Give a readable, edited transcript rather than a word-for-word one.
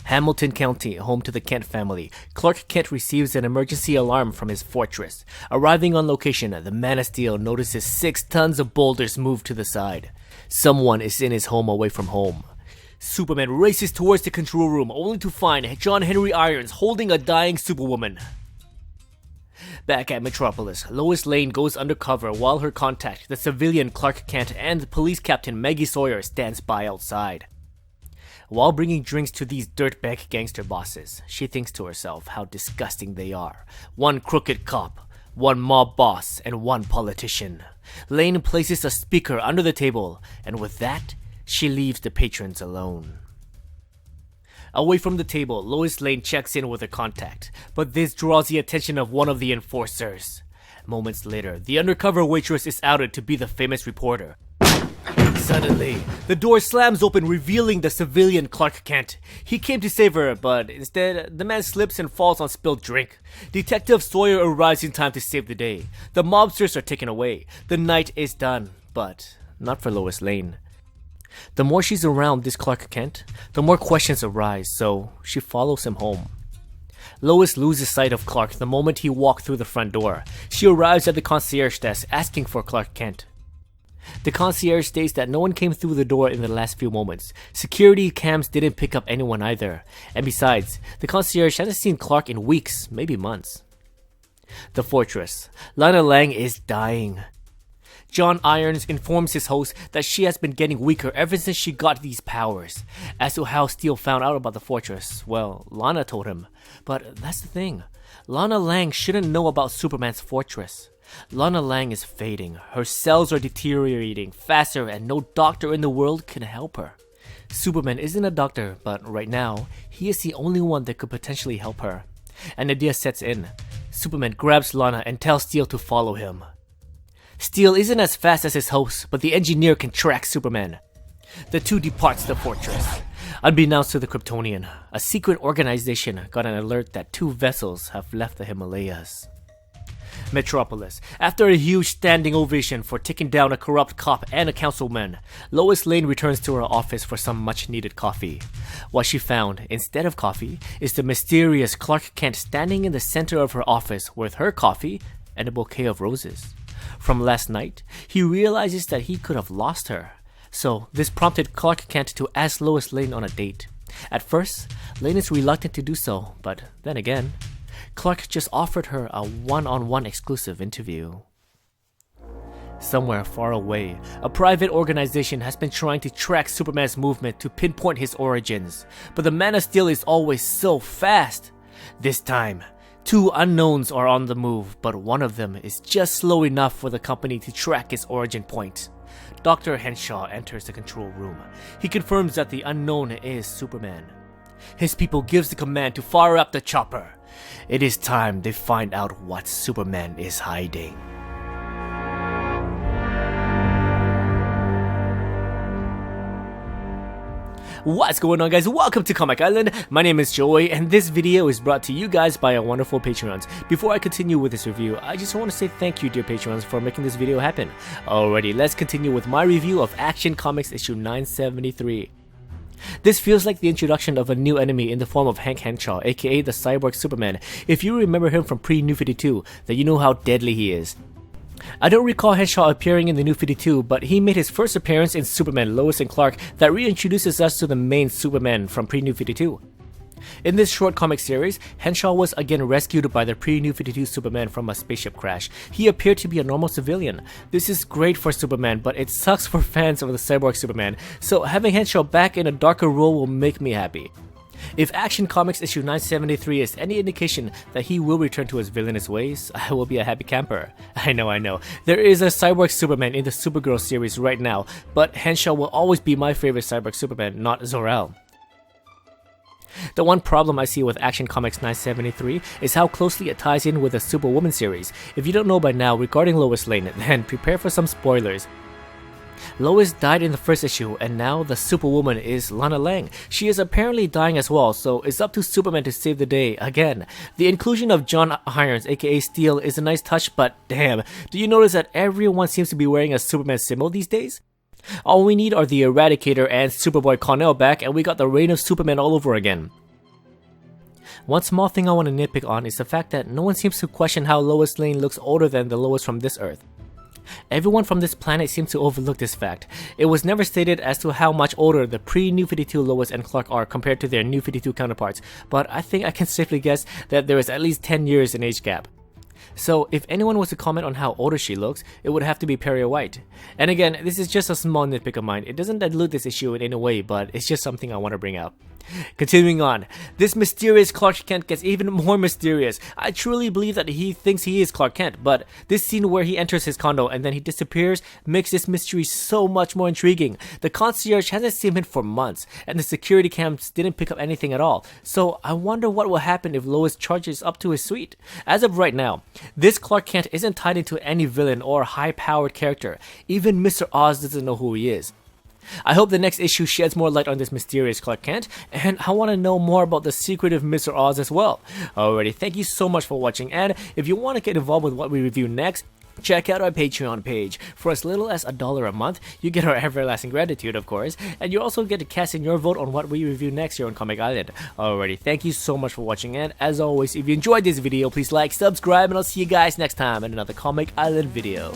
Hamilton County, home to the Kent family, Clark Kent receives an emergency alarm from his fortress. Arriving on location, the Man of Steel notices 6 tons of boulders moved to the side. Someone is in his home away from home. Superman races towards the control room only to find John Henry Irons holding a dying Superwoman. Back at Metropolis, Lois Lane goes undercover while her contact, the civilian Clark Kent, and police captain Maggie Sawyer stands by outside. While bringing drinks to these dirtbag gangster bosses, she thinks to herself how disgusting they are. One crooked cop, one mob boss, and one politician. Lane places a speaker under the table, and with that, she leaves the patrons alone. Away from the table, Lois Lane checks in with her contact, but this draws the attention of one of the enforcers. Moments later, the undercover waitress is outed to be the famous reporter. Suddenly, the door slams open, revealing the civilian Clark Kent. He came to save her, but instead, the man slips and falls on spilled drink. Detective Sawyer arrives in time to save the day. The mobsters are taken away. The night is done, but not for Lois Lane. The more she's around this Clark Kent, the more questions arise, so she follows him home. Lois loses sight of Clark the moment he walked through the front door. She arrives at the concierge desk asking for Clark Kent. The concierge states that no one came through the door in the last few moments. Security cams didn't pick up anyone either. And besides, the concierge hasn't seen Clark in weeks, maybe months. The fortress. Lana Lang is dying. John Irons informs his host that she has been getting weaker ever since she got these powers. As to how Steele found out about the fortress, well, Lana told him. But that's the thing. Lana Lang shouldn't know about Superman's fortress. Lana Lang is fading. Her cells are deteriorating faster and no doctor in the world can help her. Superman isn't a doctor, but right now, he is the only one that could potentially help her. An idea sets in. Superman grabs Lana and tells Steele to follow him. Steele isn't as fast as his host, but the engineer can track Superman. The two departs the fortress. Unbeknownst to the Kryptonian, a secret organization got an alert that 2 vessels have left the Himalayas. Metropolis. After a huge standing ovation for taking down a corrupt cop and a councilman, Lois Lane returns to her office for some much-needed coffee. What she found, instead of coffee, is the mysterious Clark Kent standing in the center of her office with her coffee and a bouquet of roses. From last night, he realizes that he could have lost her. So, this prompted Clark Kent to ask Lois Lane on a date. At first, Lane is reluctant to do so, but then again, Clark just offered her a one-on-one exclusive interview. Somewhere far away, a private organization has been trying to track Superman's movement to pinpoint his origins, but the Man of Steel is always so fast. This time, 2 unknowns are on the move, but one of them is just slow enough for the company to track his origin point. Dr. Henshaw enters the control room. He confirms that the unknown is Superman. His people gives the command to fire up the chopper. It is time they find out what Superman is hiding. What's going on, guys? Welcome to Comic Island. My name is Joey, and this video is brought to you guys by our wonderful patrons. Before I continue with this review, I just want to say thank you, dear patrons, for making this video happen. Alrighty, let's continue with my review of Action Comics issue 973. This feels like the introduction of a new enemy in the form of Hank Henshaw, aka the Cyborg Superman. If you remember him from pre-New 52, then you know how deadly he is. I don't recall Henshaw appearing in the New 52, but he made his first appearance in Superman, Lois and Clark that reintroduces us to the main Superman from pre-New 52. In this short comic series, Henshaw was again rescued by the pre-New 52 Superman from a spaceship crash. He appeared to be a normal civilian. This is great for Superman, but it sucks for fans of the Cyborg Superman, so having Henshaw back in a darker role will make me happy. If Action Comics issue 973 is any indication that he will return to his villainous ways, I will be a happy camper. I know. There is a Cyborg Superman in the Supergirl series right now, but Henshaw will always be my favorite Cyborg Superman, not Zor-El. The one problem I see with Action Comics 973 is how closely it ties in with the Superwoman series. If you don't know by now regarding Lois Lane, then prepare for some spoilers. Lois died in the first issue, and now the Superwoman is Lana Lang. She is apparently dying as well, so it's up to Superman to save the day again. The inclusion of John Irons, aka Steele, is a nice touch, but damn, do you notice that everyone seems to be wearing a Superman symbol these days? All we need are the Eradicator and Superboy Connell back, and we got the reign of Superman all over again. One small thing I want to nitpick on is the fact that no one seems to question how Lois Lane looks older than the Lois from this Earth. Everyone from this planet seems to overlook this fact. It was never stated as to how much older the pre-New 52 Lois and Clark are compared to their New 52 counterparts, but I think I can safely guess that there is at least 10 years in age gap. So if anyone was to comment on how older she looks, it would have to be Perry White. And again, this is just a small nitpick of mine. It doesn't dilute this issue in any way, but it's just something I want to bring out. Continuing on, this mysterious Clark Kent gets even more mysterious. I truly believe that he thinks he is Clark Kent, but this scene where he enters his condo and then he disappears makes this mystery so much more intriguing. The concierge hasn't seen him for months, and the security cams didn't pick up anything at all. So I wonder what will happen if Lois charges up to his suite. As of right now, this Clark Kent isn't tied into any villain or high-powered character. Even Mr. Oz doesn't know who he is. I hope the next issue sheds more light on this mysterious Clark Kent, and I want to know more about the secretive Mr. Oz as well. Alrighty, thank you so much for watching, and if you want to get involved with what we review next, check out our Patreon page. For as little as $1 a month, you get our everlasting gratitude, of course, and you also get to cast in your vote on what we review next here on Comic Island. Alrighty, thank you so much for watching, and as always, if you enjoyed this video, please like, subscribe, and I'll see you guys next time in another Comic Island video.